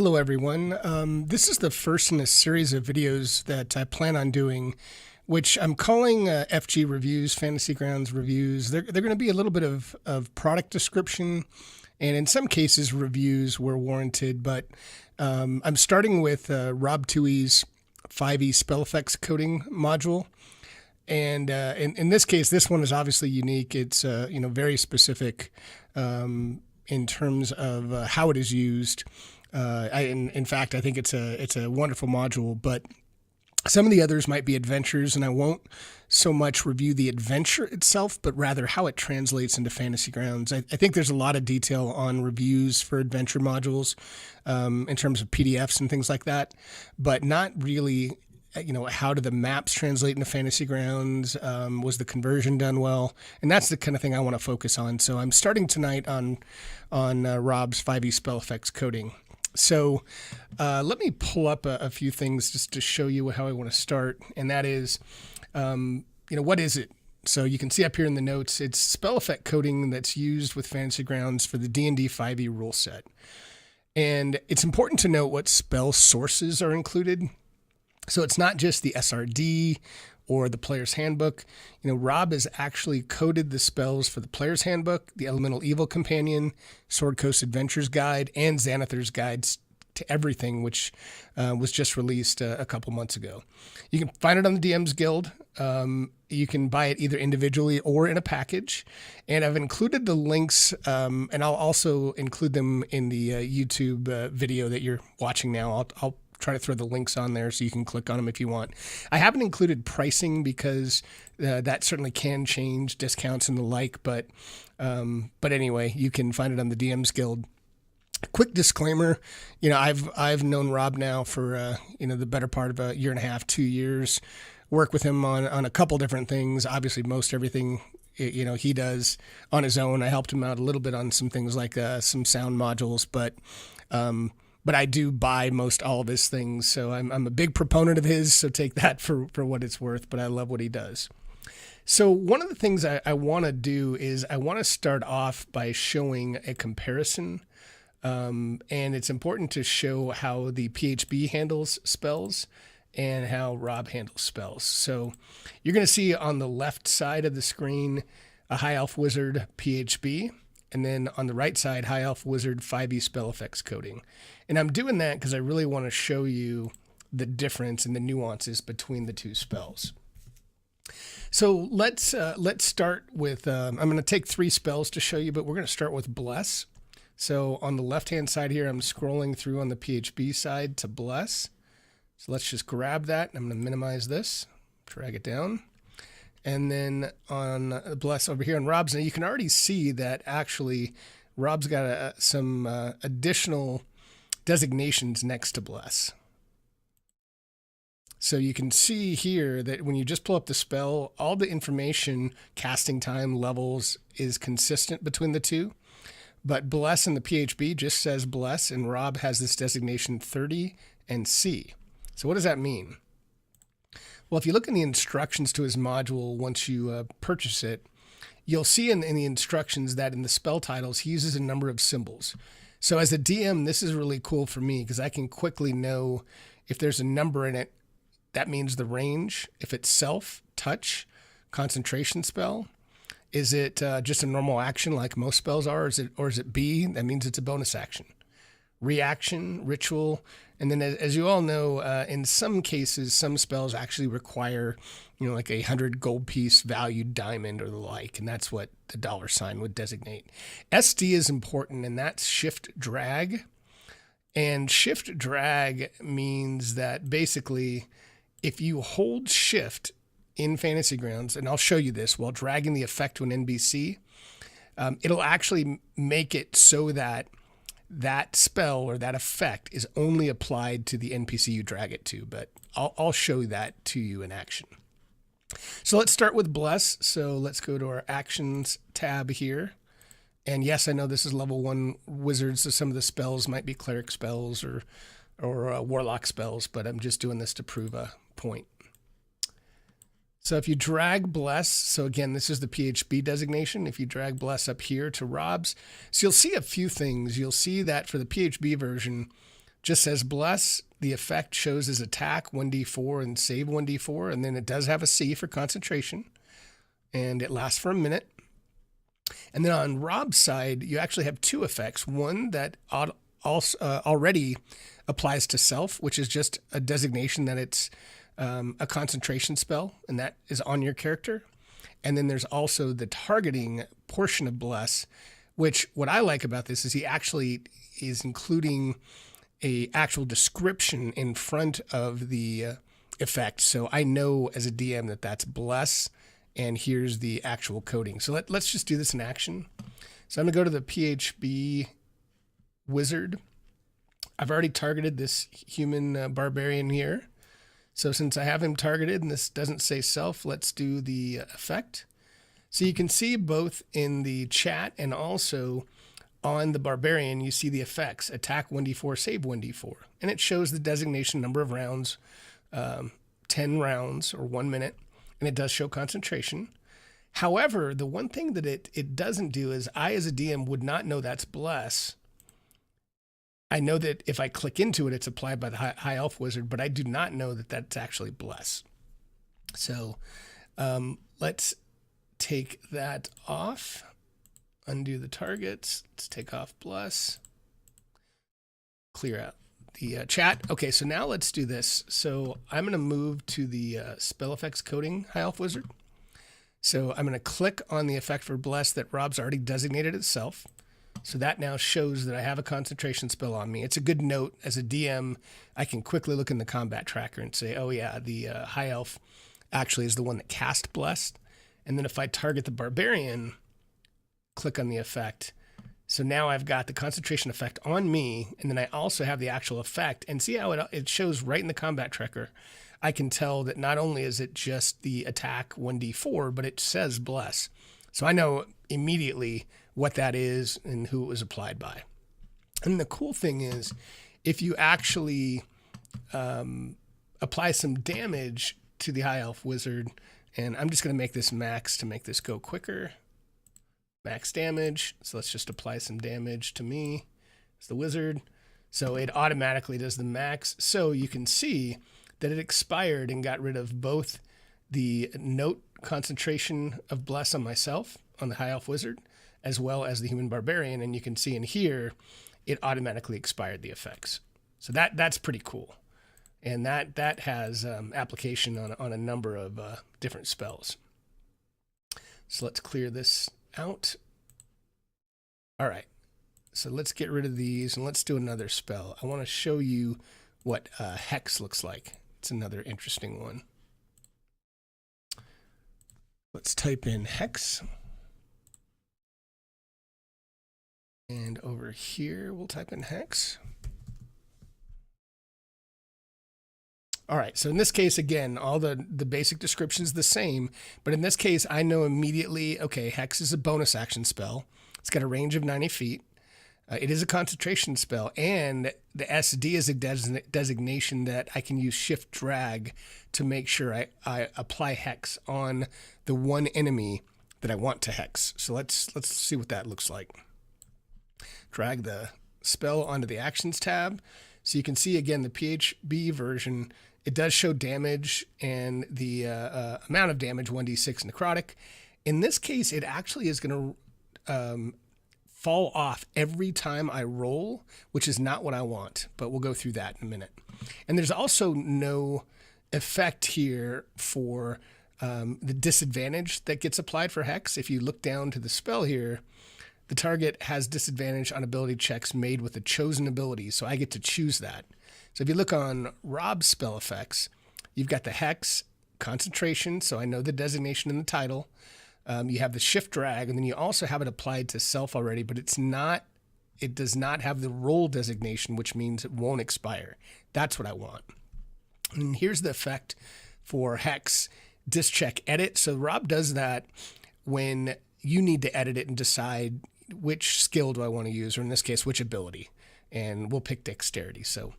Hello, everyone. This is the first in a series of videos that I plan on doing, which I'm calling FG Reviews, Fantasy Grounds Reviews. They're going to be a little bit of product description, and in some cases, reviews were warranted. But I'm starting with Rob2e's 5e spell effects coding module. And in this case, this one is obviously unique. It's very specific in terms of how it is used. In fact, I think it's a wonderful module, but some of the others might be adventures, and I won't so much review the adventure itself, but rather how it translates into Fantasy Grounds. I think there's a lot of detail on reviews for adventure modules in terms of PDFs and things like that, but not really, how do the maps translate into Fantasy Grounds? Was the conversion done well? And that's the kind of thing I want to focus on. So I'm starting tonight on Rob's 5e spell effects coding. So let me pull up a few things just to show you how I want to start. And that is, what is it? So you can see up here in the notes, it's spell effect coding that's used with Fantasy Grounds for the D&D 5e rule set. And it's important to note what spell sources are included. So it's not just the SRD or the player's handbook. Rob has actually coded the spells for the player's handbook, the Elemental Evil Companion, Sword Coast Adventures Guide, and Xanathar's Guides to Everything, which was just released a couple months ago. You can find it on the DM's Guild. You can buy it either individually or in a package. And I've included the links, and I'll also include them in the YouTube video that you're watching now. I'll try to throw the links on there so you can click on them if you want. I haven't included pricing because that certainly can change, discounts and the like, but anyway, you can find it on the DM's Guild. Quick disclaimer, I've known Rob now for the better part of a year and a half, 2 years. Work with him on a couple different things. Obviously, most everything he does on his own. I helped him out a little bit on some things like some sound modules, but I do buy most all of his things, so I'm a big proponent of his, so take that for what it's worth, but I love what he does. So one of the things I want to do is I want to start off by showing a comparison, and it's important to show how the PHB handles spells and how Rob handles spells. So you're going to see on the left side of the screen a High Elf Wizard PHB, and then on the right side, High Elf Wizard 5e spell effects coding. And I'm doing that because I really want to show you the difference and the nuances between the two spells. So let's start with, I'm going to take 3 spells to show you, but we're going to start with Bless. So on the left-hand side here, I'm scrolling through on the PHB side to Bless. So let's just grab that. I'm going to minimize this, drag it down. And then on Bless over here on Rob's, now you can already see that actually Rob's got some additional designations next to Bless. So you can see here that when you just pull up the spell, all the information, casting time, levels is consistent between the two. But Bless in the PHB just says Bless, and Rob has this designation 30 and C. So what does that mean? Well, if you look in the instructions to his module once you purchase it, you'll see in the instructions that in the spell titles, he uses a number of symbols. So as a DM, this is really cool for me because I can quickly know if there's a number in it, that means the range. If it's self, touch, concentration spell, is it just a normal action like most spells are? Or is it B? That means it's a bonus action. Reaction, ritual, and then as you all know, in some cases, some spells actually require, like 100 gold piece valued diamond or the like, and that's what the $ would designate. SD is important, and that's shift drag. And shift drag means that basically, if you hold shift in Fantasy Grounds, and I'll show you this, while dragging the effect to an NPC, it'll actually make it so that that spell or that effect is only applied to the NPC you drag it to, but I'll show that to you in action. So let's start with Bless. So let's go to our Actions tab here. And yes, I know this is level 1 wizard, so some of the spells might be cleric spells or warlock spells, but I'm just doing this to prove a point. So if you drag Bless, so again, this is the PHB designation. If you drag Bless up here to Rob's, so you'll see a few things. You'll see that for the PHB version, just says bless. The effect shows as attack 1d4 and save 1d4. And then it does have a C for concentration. And it lasts for a minute. And then on Rob's side, you actually have two effects. One that also already applies to self, which is just a designation that it's a concentration spell, and that is on your character. And then there's also the targeting portion of bless, which what I like about this is he actually is including a actual description in front of the effect. So I know as a DM that that's bless, and here's the actual coding. So let's just do this in action. So I'm gonna go to the PHB wizard. I've already targeted this human barbarian here. So since I have him targeted and this doesn't say self, let's do the effect. So you can see both in the chat and also on the barbarian, you see the effects: attack 1d4, save 1d4. And it shows the designation number of rounds, 10 rounds or 1 minute. And it does show concentration. However, the one thing that it doesn't do is I, as a DM, would not know that's bless. I know that if I click into it, it's applied by the High Elf Wizard, but I do not know that that's actually bless. So let's take that off, undo the targets. Let's take off bless, clear out the chat. Okay, so now let's do this. So I'm going to move to the spell effects coding High Elf Wizard. So I'm going to click on the effect for bless that Rob's already designated itself. So that now shows that I have a concentration spell on me. It's a good note as a DM. I can quickly look in the combat tracker and say, oh yeah, the High Elf actually is the one that cast blessed. And then if I target the barbarian, click on the effect. So now I've got the concentration effect on me, and then I also have the actual effect. And see how it shows right in the combat tracker. I can tell that not only is it just the attack 1d4, but it says bless. So I know immediately what that is and who it was applied by. And the cool thing is, if you actually apply some damage to the High Elf Wizard, and I'm just going to make this max to make this go quicker. Max damage. So let's just apply some damage to me as the wizard. So it automatically does the max. So you can see that it expired and got rid of both the note concentration of bless on myself, on the High Elf Wizard, as well as the human barbarian. And you can see in here, it automatically expired the effects. So that's pretty cool. And that has application on a number of different spells. So let's clear this out. All right. So let's get rid of these and let's do another spell. I want to show you what Hex looks like. It's another interesting one. Let's type in Hex. And over here, we'll type in Hex. All right, so in this case, again, all the basic description is the same, but in this case, I know immediately, okay, Hex is a bonus action spell. It's got a range of 90 feet. It is a concentration spell, and the SD is a designation that I can use Shift Drag to make sure I apply Hex on the one enemy that I want to Hex. So let's see what that looks like. Drag the spell onto the Actions tab. So you can see, again, the PHB version, it does show damage and the amount of damage, 1d6 necrotic. In this case, it actually is going to fall off every time I roll, which is not what I want, but we'll go through that in a minute. And there's also no effect here for the disadvantage that gets applied for Hex. If you look down to the spell here, the target has disadvantage on ability checks made with a chosen ability, so I get to choose that. So if you look on Rob's spell effects, you've got the Hex, concentration, so I know the designation in the title. You have the Shift Drag, and then you also have it applied to self already, but it does not have the roll designation, which means it won't expire. That's what I want. And here's the effect for Hex, discheck edit. So Rob does that when you need to edit it and decide which skill do I want to use, or in this case, which ability, and we'll pick dexterity. So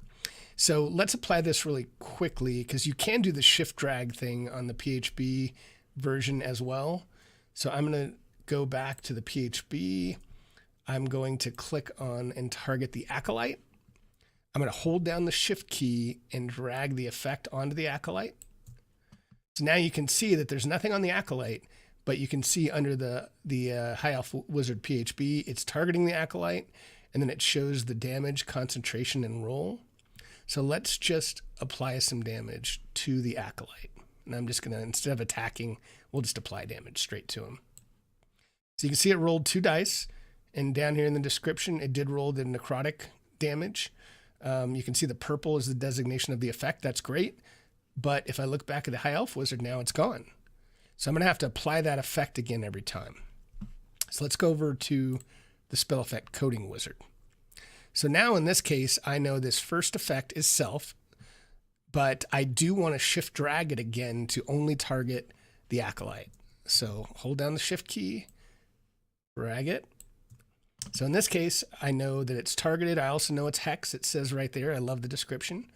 let's apply this really quickly, because you can do the Shift Drag thing on the PHB version as well. So I'm going to go back to the PHB. I'm going to click on and target the Acolyte. I'm going to hold down the shift key and drag the effect onto the acolyte. So now you can see that there's nothing on the acolyte, but you can see under the High Elf Wizard PHB, it's targeting the acolyte, and then it shows the damage, concentration, and roll. So let's just apply some damage to the acolyte. And I'm just going to, instead of attacking, we'll just apply damage straight to him. So you can see it rolled 2 dice, and down here in the description, it did roll the necrotic damage. You can see the purple is the designation of the effect. That's great. But if I look back at the High Elf Wizard now, it's gone. So I'm going to have to apply that effect again every time. So let's go over to the spell effect coding wizard. So now in this case, I know this first effect is self, but I do want to shift drag it again to only target the acolyte. So hold down the shift key, drag it. So in this case, I know that it's targeted. I also know it's hex. It says right there. I love the description.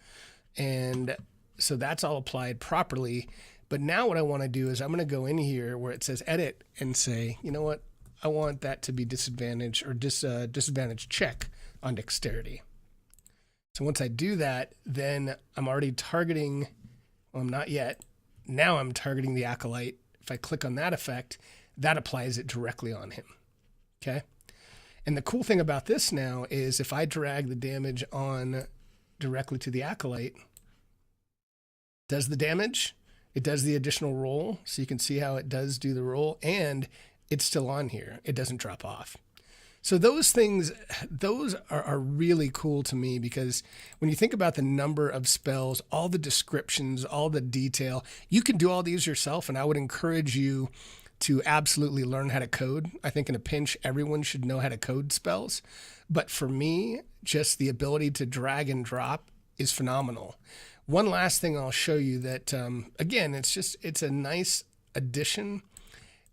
And so that's all applied properly. But now what I want to do is I'm going to go in here where it says edit and say, you know what? I want that to be disadvantage or disadvantage check on dexterity. So once I do that, then I'm already targeting, well, I'm not yet. Now I'm targeting the acolyte. If I click on that effect, that applies it directly on him. Okay. And the cool thing about this now is if I drag the damage on directly to the acolyte, does the damage, it does the additional roll. So you can see how it does do the roll, and it's still on here. It doesn't drop off. So those things, those are really cool to me, because when you think about the number of spells, all the descriptions, all the detail, you can do all these yourself. And I would encourage you to absolutely learn how to code. I think in a pinch, everyone should know how to code spells. But for me, just the ability to drag and drop is phenomenal. One last thing I'll show you that, again, it's a nice addition,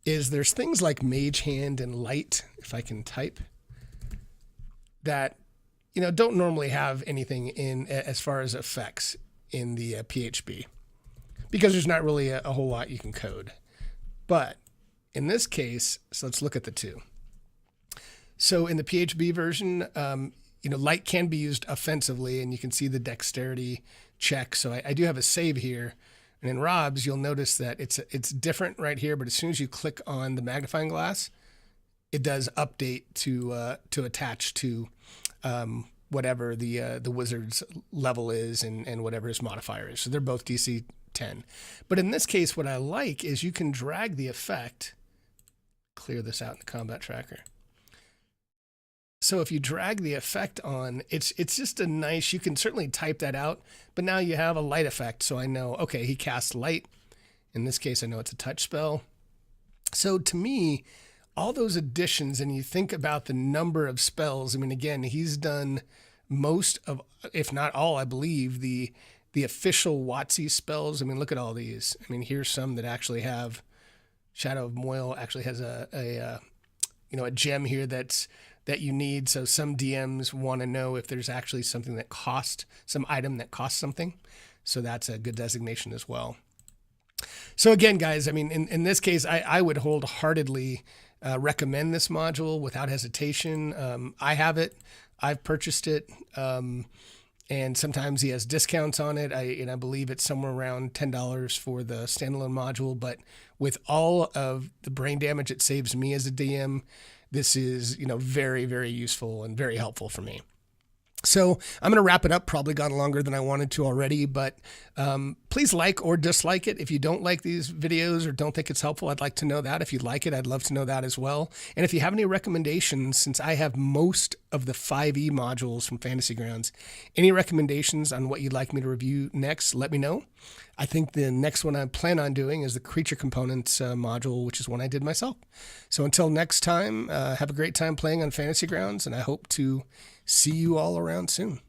is there's things like Mage Hand and Light, if I can type, that, you know, don't normally have anything in as far as effects in the PHB, because there's not really a whole lot you can code. But in this case, so let's look at the two. So in the PHB version, you know, Light can be used offensively, and you can see the dexterity check. So I do have a save here. And in Rob's, you'll notice that it's different right here, but as soon as you click on the magnifying glass, it does update to attach to whatever the wizard's level is and whatever his modifier is. So they're both DC 10. But in this case, what I like is you can drag the effect, clear this out in the combat tracker. So if you drag the effect on, it's just a nice, you can certainly type that out, but now you have a light effect. So I know, okay, he casts light. In this case, I know it's a touch spell. So to me, all those additions, and you think about the number of spells, I mean, again, he's done most of, if not all, I believe, the official WotC spells. I mean, look at all these. I mean, here's some that actually have, Shadow of Moyle actually has a gem here that you need. So some DMs want to know if there's actually something that costs, some item that costs something. So that's a good designation as well. So again, guys, I mean, in this case, I would wholeheartedly recommend this module without hesitation. I have it. I've purchased it. And sometimes he has discounts on it. I believe it's somewhere around $10 for the standalone module. But with all of the brain damage it saves me as a DM, this is, you know, very, very useful and very helpful for me. So I'm going to wrap it up, probably gone longer than I wanted to already, but please like or dislike it. If you don't like these videos or don't think it's helpful, I'd like to know that. If you like it, I'd love to know that as well. And if you have any recommendations, since I have most of the 5e modules from Fantasy Grounds, any recommendations on what you'd like me to review next, let me know. I think the next one I plan on doing is the Creature Components module, which is one I did myself. So until next time, have a great time playing on Fantasy Grounds, and I hope to see you all around soon.